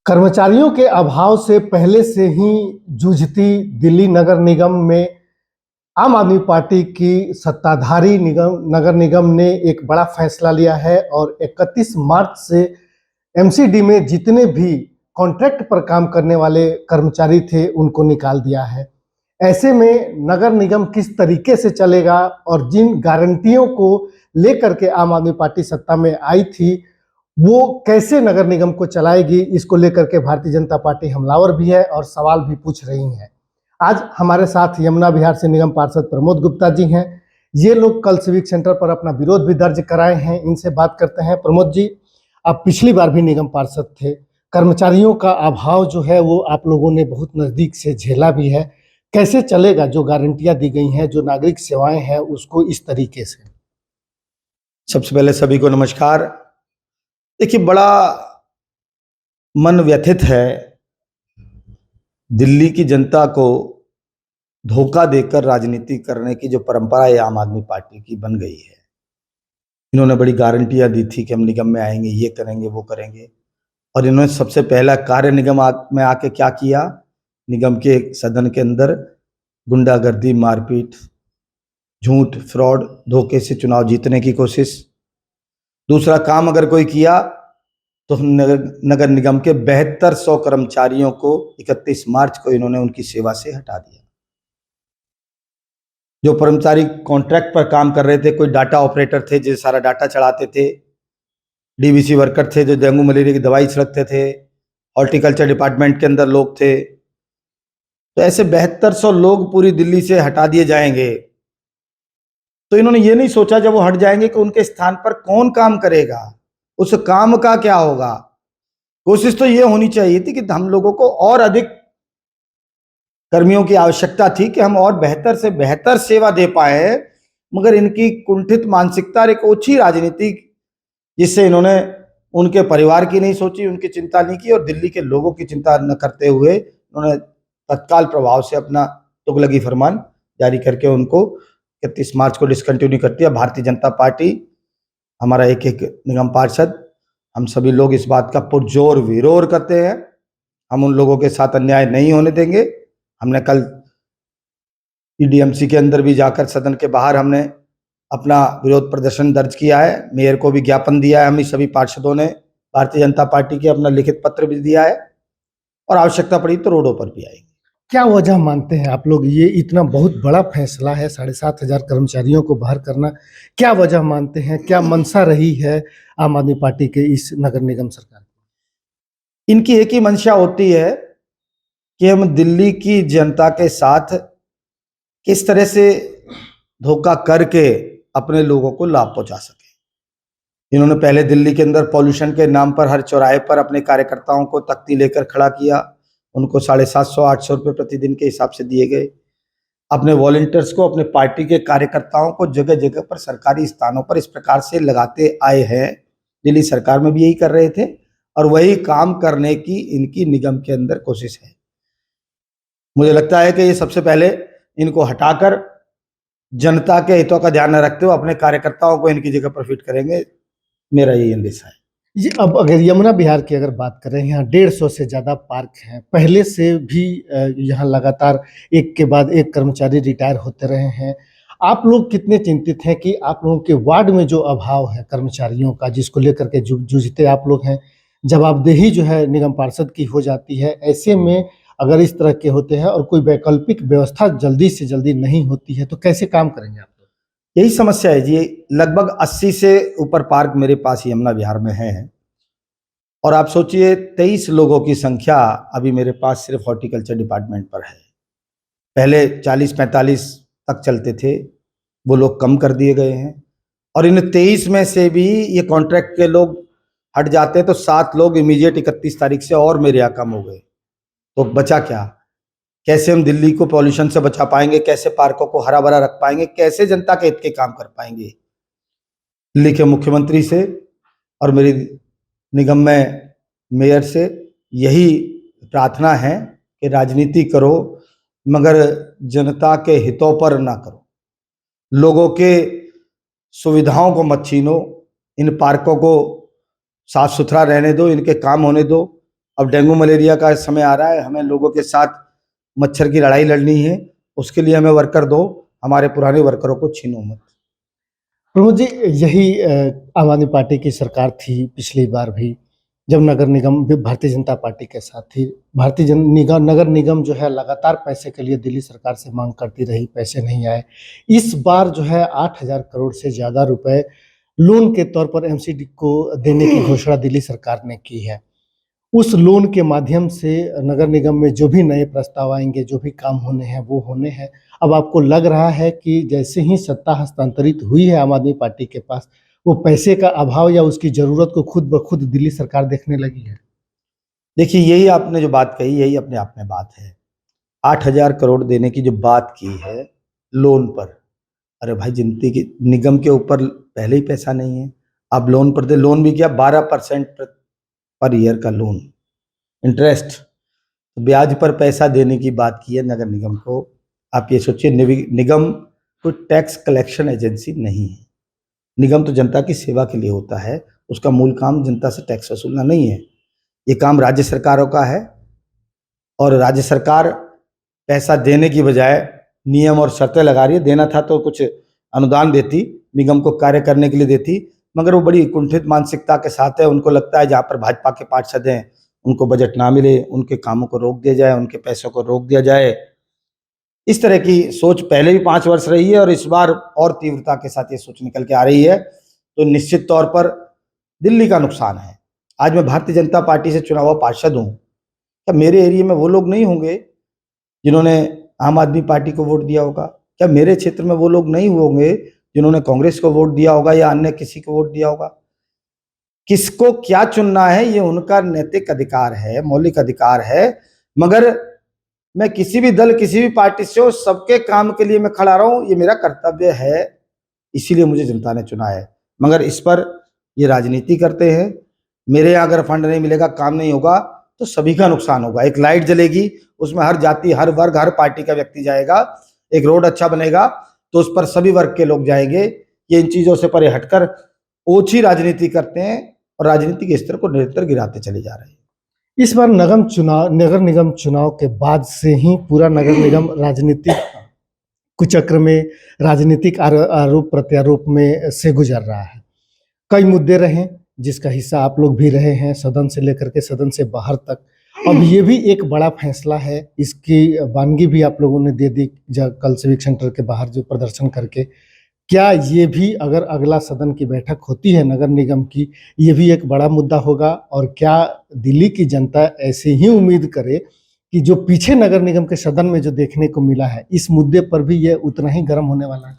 कर्मचारियों के अभाव से पहले से ही जूझती दिल्ली नगर निगम में आम आदमी पार्टी की सत्ताधारी नगर निगम ने एक बड़ा फैसला लिया है और 31 मार्च से एमसीडी में जितने भी कॉन्ट्रैक्ट पर काम करने वाले कर्मचारी थे उनको निकाल दिया है। ऐसे में नगर निगम किस तरीके से चलेगा और जिन गारंटियों को लेकर के आम आदमी पार्टी सत्ता में आई थी वो कैसे नगर निगम को चलाएगी, इसको लेकर के भारतीय जनता पार्टी हमलावर भी है और सवाल भी पूछ रही है। आज हमारे साथ यमुना विहार से निगम पार्षद प्रमोद गुप्ता जी हैं। ये लोग कल सिविक सेंटर पर अपना विरोध भी दर्ज कराए हैं। इनसे बात करते हैं। प्रमोद जी, आप पिछली बार भी निगम पार्षद थे। कर्मचारियों का अभाव जो है वो आप लोगों ने बहुत नजदीक से झेला भी है। कैसे चलेगा जो गारंटियां दी गई हैं, जो नागरिक सेवाएं हैं, उसको इस तरीके से? सबसे पहले सभी को नमस्कार। देखिए, बड़ा मन व्यथित है। दिल्ली की जनता को धोखा देकर राजनीति करने की जो परंपरा है आम आदमी पार्टी की बन गई है। इन्होंने बड़ी गारंटियां दी थी कि हम निगम में आएंगे, ये करेंगे, वो करेंगे, और इन्होंने सबसे पहला कार्य निगम में आके क्या किया? निगम के सदन के अंदर गुंडागर्दी, मारपीट, झूठ, फ्रॉड, धोखे से चुनाव जीतने की कोशिश। दूसरा काम अगर कोई किया तो नगर निगम के 7200 कर्मचारियों को 31 मार्च को इन्होंने उनकी सेवा से हटा दिया। जो कर्मचारी कॉन्ट्रैक्ट पर काम कर रहे थे, कोई डाटा ऑपरेटर थे जो सारा डाटा चढ़ाते थे, डीवीसी वर्कर थे जो डेंगू मलेरिया की दवाई छिड़कते थे, हॉर्टिकल्चर डिपार्टमेंट के अंदर लोग थे। तो ऐसे 7200 लोग पूरी दिल्ली से हटा दिए जाएंगे। तो इन्होंने ये नहीं सोचा जब वो हट जाएंगे कि उनके स्थान पर कौन काम करेगा, उस काम का क्या होगा। कोशिश तो ये होनी चाहिए थी कि हम लोगों को और अधिक कर्मियों की आवश्यकता थी कि हम और बेहतर से बेहतर सेवा दे पाए, मगर इनकी कुंठित मानसिकता और एक ओछी राजनीति, जिससे इन्होंने उनके परिवार की नहीं सोची, उनकी चिंता नहीं की और दिल्ली के लोगों की चिंता न करते हुए उन्होंने तत्काल प्रभाव से अपना तुगलकी फरमान जारी करके उनको 31 मार्च को डिसकंटिन्यू कर दिया। भारतीय जनता पार्टी, हमारा एक एक निगम पार्षद, हम सभी लोग इस बात का पुरजोर विरोध करते हैं। हम उन लोगों के साथ अन्याय नहीं होने देंगे। हमने कल ईडीएमसी के अंदर भी जाकर सदन के बाहर हमने अपना विरोध प्रदर्शन दर्ज किया है। मेयर को भी ज्ञापन दिया है। हम ही सभी पार्षदों ने भारतीय जनता पार्टी के अपना लिखित पत्र भी दिया है और आवश्यकता पड़ी तो रोडों पर भी आएंगे। क्या वजह मानते हैं आप लोग, ये इतना बहुत बड़ा फैसला है 7500 कर्मचारियों को बाहर करना, क्या वजह मानते हैं? क्या मंशा रही है आम आदमी पार्टी के इस नगर निगम सरकार की? इनकी एक ही मंशा होती है कि हम दिल्ली की जनता के साथ किस तरह से धोखा करके अपने लोगों को लाभ पहुंचा सके। इन्होंने पहले दिल्ली के अंदर पॉल्यूशन के नाम पर हर चौराहे पर अपने कार्यकर्ताओं को तख्ती लेकर खड़ा किया। उनको 750-800 रुपये प्रतिदिन के हिसाब से दिए गए। अपने वॉलंटियर्स को, अपने पार्टी के कार्यकर्ताओं को जगह जगह पर सरकारी स्थानों पर इस प्रकार से लगाते आए हैं। दिल्ली सरकार में भी यही कर रहे थे और वही काम करने की इनकी निगम के अंदर कोशिश है। मुझे लगता है कि ये सबसे पहले इनको हटाकर जनता के हितों का ध्यान न रखते हुए अपने कार्यकर्ताओं को इनकी जगह पर फिट करेंगे। मेरा यही अंदेशा है। ये अब अगर यमुना विहार की अगर बात करें, यहाँ 150 से ज़्यादा पार्क हैं। पहले से भी यहाँ लगातार एक के बाद एक कर्मचारी रिटायर होते रहे हैं। आप लोग कितने चिंतित हैं कि आप लोगों के वार्ड में जो अभाव है कर्मचारियों का, जिसको लेकर के जूझते आप लोग हैं, जवाबदेही जो है निगम पार्षद की हो जाती है। ऐसे में अगर इस तरह के होते हैं और कोई वैकल्पिक व्यवस्था जल्दी से जल्दी नहीं होती है तो कैसे काम करेंगे आप लोग? यही समस्या है जी। लगभग 80 से ऊपर पार्क मेरे पास यमुना विहार में है और आप सोचिए 23 लोगों की संख्या अभी मेरे पास सिर्फ हॉर्टिकल्चर डिपार्टमेंट पर है। पहले 40-45 तक चलते थे, वो लोग कम कर दिए गए हैं और इन 23 में से भी ये कॉन्ट्रैक्ट के लोग हट जाते हैं तो 7 लोग इमीडिएट 31 तारीख से और मेरे यहाँ कम हो गए। तो बचा क्या? कैसे हम दिल्ली को पॉल्यूशन से बचा पाएंगे? कैसे पार्कों को हरा भरा रख पाएंगे? कैसे जनता के हित के काम कर पाएंगे? दिल्ली के मुख्यमंत्री से और मेरी निगम में मेयर से यही प्रार्थना है कि राजनीति करो मगर जनता के हितों पर ना करो। लोगों के सुविधाओं को मत छीनो। इन पार्कों को साफ सुथरा रहने दो, इनके काम होने दो। अब डेंगू मलेरिया का समय आ रहा है, हमें लोगों के साथ मच्छर की लड़ाई लड़नी है, उसके लिए हमें वर्कर दो, हमारे पुराने वर्करों को छीनो मत। प्रमोद जी, यही आम आदमी पार्टी की सरकार थी पिछली बार भी, जब नगर निगम भी भारतीय जनता पार्टी के साथ थी। नगर निगम जो है लगातार पैसे के लिए दिल्ली सरकार से मांग करती रही, पैसे नहीं आए। इस बार जो है 8,000 करोड़ से ज़्यादा रुपए लोन के तौर पर एमसीडी को देने की घोषणा दिल्ली सरकार ने की है। उस लोन के माध्यम से नगर निगम में जो भी नए प्रस्ताव आएंगे, जो भी काम होने हैं वो होने हैं। अब आपको लग रहा है कि जैसे ही सत्ता हस्तांतरित हुई है आम आदमी पार्टी के पास, वो पैसे का अभाव या उसकी जरूरत को खुद ब खुद दिल्ली सरकार देखने लगी है? देखिए, यही आपने जो बात कही, यही अपने आप में बात है। 8,000 करोड़ देने की जो बात की है लोन पर, अरे भाई, जिनती की निगम के ऊपर पहले ही पैसा नहीं है, आप लोन पर दे। लोन भी क्या, 12% पर ईयर का लोन, इंटरेस्ट, ब्याज पर पैसा देने की बात की है नगर निगम को। आप ये सोचिए, निगम कोई टैक्स कलेक्शन एजेंसी नहीं है। निगम तो जनता की सेवा के लिए होता है, उसका मूल काम जनता से टैक्स वसूलना नहीं है। ये काम राज्य सरकारों का है, और राज्य सरकार पैसा देने की बजाय नियम और शर्तें लगा रही है। देना था तो कुछ अनुदान देती, निगम को कार्य करने के लिए देती, मगर वो बड़ी कुंठित मानसिकता के साथ है। उनको लगता है जहाँ पर भाजपा के पार्षद हैं उनको बजट ना मिले, उनके कामों को रोक दिया जाए, उनके पैसों को रोक दिया जाए। इस तरह की सोच पहले भी 5 वर्ष रही है, और इस बार और तीव्रता के साथ ये सोच निकल के आ रही है। तो निश्चित तौर पर दिल्ली का नुकसान है। आज मैं भारतीय जनता पार्टी से चुना हुआ पार्षद हूँ, क्या मेरे एरिया में वो लोग नहीं होंगे जिन्होंने आम आदमी पार्टी को वोट दिया होगा? क्या मेरे क्षेत्र में वो लोग नहीं होंगे जिन्होंने कांग्रेस को वोट दिया होगा या अन्य किसी को वोट दिया होगा? किसको क्या चुनना है ये उनका नैतिक अधिकार है, मौलिक अधिकार है। मगर मैं किसी भी दल, किसी भी पार्टी से हो, सबके काम के लिए मैं खड़ा रहूं, ये मेरा कर्तव्य है, इसीलिए मुझे जनता ने चुना है। मगर इस पर ये राजनीति करते हैं। मेरे यहाँ अगर फंड नहीं मिलेगा, काम नहीं होगा, तो सभी का नुकसान होगा। एक लाइट जलेगी, उसमें हर जाति, हर वर्ग, हर पार्टी का व्यक्ति जाएगा। एक रोड अच्छा बनेगा तो उस पर सभी वर्ग के लोग जाएंगे। ये इन चीजों से परे हटकर ओछी राजनीति करते हैं और राजनीति के स्तर को निरंतर गिराते चले जा रहे हैं। इस बार नगर निगम चुनाव के बाद से ही पूरा नगर निगम राजनीतिक कुचक्र में, राजनीतिक आरोप प्रत्यारोप में से गुजर रहा है। कई मुद्दे रहे जिसका हिस्सा आप लोग भी रहे हैं, सदन से लेकर के सदन से बाहर तक। अब ये भी एक बड़ा फैसला है, इसकी वानगी भी आप लोगों ने दे दी कल सिविक सेंटर के बाहर जो प्रदर्शन करके। क्या ये भी, अगर अगला सदन की बैठक होती है नगर निगम की, ये भी एक बड़ा मुद्दा होगा? और क्या दिल्ली की जनता ऐसे ही उम्मीद करे कि जो पीछे नगर निगम के सदन में जो देखने को मिला है, इस मुद्दे पर भी ये उतना ही गर्म होने वाला है?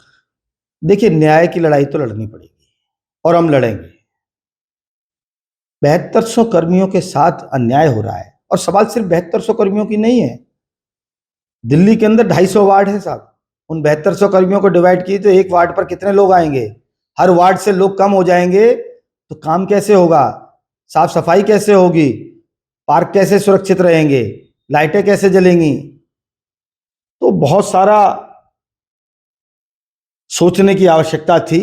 देखिए, न्याय की लड़ाई तो लड़नी पड़ेगी और हम लड़ेंगे। 7200 कर्मियों के साथ अन्याय हो रहा है, और सवाल सिर्फ 7200 कर्मियों की नहीं है। दिल्ली के अंदर 250 वार्ड है साहब। उन 7200 कर्मियों को डिवाइड किए तो एक वार्ड पर कितने लोग आएंगे? हर वार्ड से लोग कम हो जाएंगे तो काम कैसे होगा? साफ सफाई कैसे होगी? पार्क कैसे सुरक्षित रहेंगे? लाइटें कैसे जलेंगी? तो बहुत सारा सोचने की आवश्यकता थी।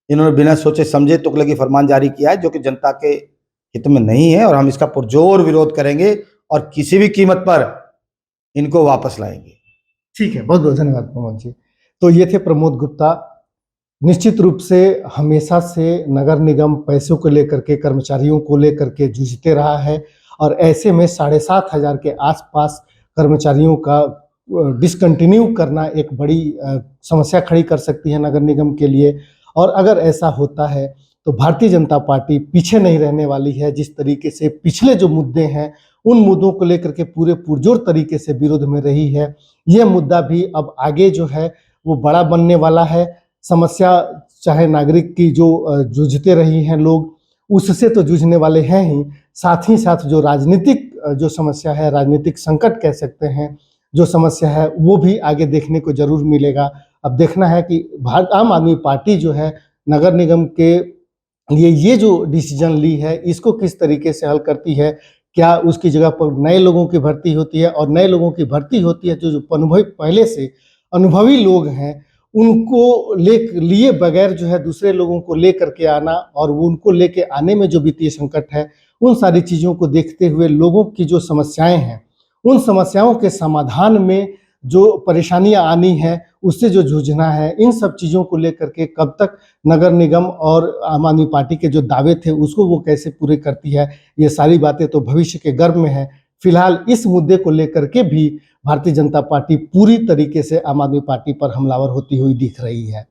इन्होंने बिना सोचे समझे तुगलकी फरमान जारी किया है, जो कि जनता के हित में नहीं है, और हम इसका पुरजोर विरोध करेंगे और किसी भी कीमत पर इनको वापस लाएंगे। ठीक है, बहुत बहुत धन्यवाद प्रमोद जी। तो ये थे प्रमोद गुप्ता। निश्चित रूप से हमेशा से नगर निगम पैसों को लेकर के, कर्मचारियों को लेकर के जूझते रहा है, और ऐसे में 7,500 के आसपास कर्मचारियों का डिसकंटिन्यू करना एक बड़ी समस्या खड़ी कर सकती है नगर निगम के लिए। और अगर ऐसा होता है तो भारतीय जनता पार्टी पीछे नहीं रहने वाली है। जिस तरीके से पिछले जो मुद्दे हैं, उन मुद्दों को लेकर के पूरे पुरजोर तरीके से विरोध में रही है। यह मुद्दा भी अब आगे जो है वो बड़ा बनने वाला है। समस्या चाहे नागरिक की जो जूझते रही हैं लोग, उससे तो जूझने वाले हैं ही, साथ ही साथ जो राजनीतिक जो समस्या है, राजनीतिक संकट कह सकते हैं, जो समस्या है, वो भी आगे देखने को जरूर मिलेगा। अब देखना है कि आम आदमी पार्टी जो है नगर निगम के लिए ये जो डिसीजन ली है, इसको किस तरीके से हल करती है। क्या उसकी जगह पर नए लोगों की भर्ती होती है, और नए लोगों की भर्ती होती है जो अनुभवी, पहले से अनुभवी लोग हैं, उनको लिए बगैर जो है दूसरे लोगों को ले करके आना और वो उनको लेके आने में जो वित्तीय संकट है, उन सारी चीज़ों को देखते हुए लोगों की जो समस्याएं हैं, उन समस्याओं के समाधान में जो परेशानियां आनी है, उससे जो जूझना है, इन सब चीज़ों को लेकर के कब तक नगर निगम और आम आदमी पार्टी के जो दावे थे उसको वो कैसे पूरे करती है, ये सारी बातें तो भविष्य के गर्भ में है। फिलहाल इस मुद्दे को लेकर के भी भारतीय जनता पार्टी पूरी तरीके से आम आदमी पार्टी पर हमलावर होती हुई दिख रही है।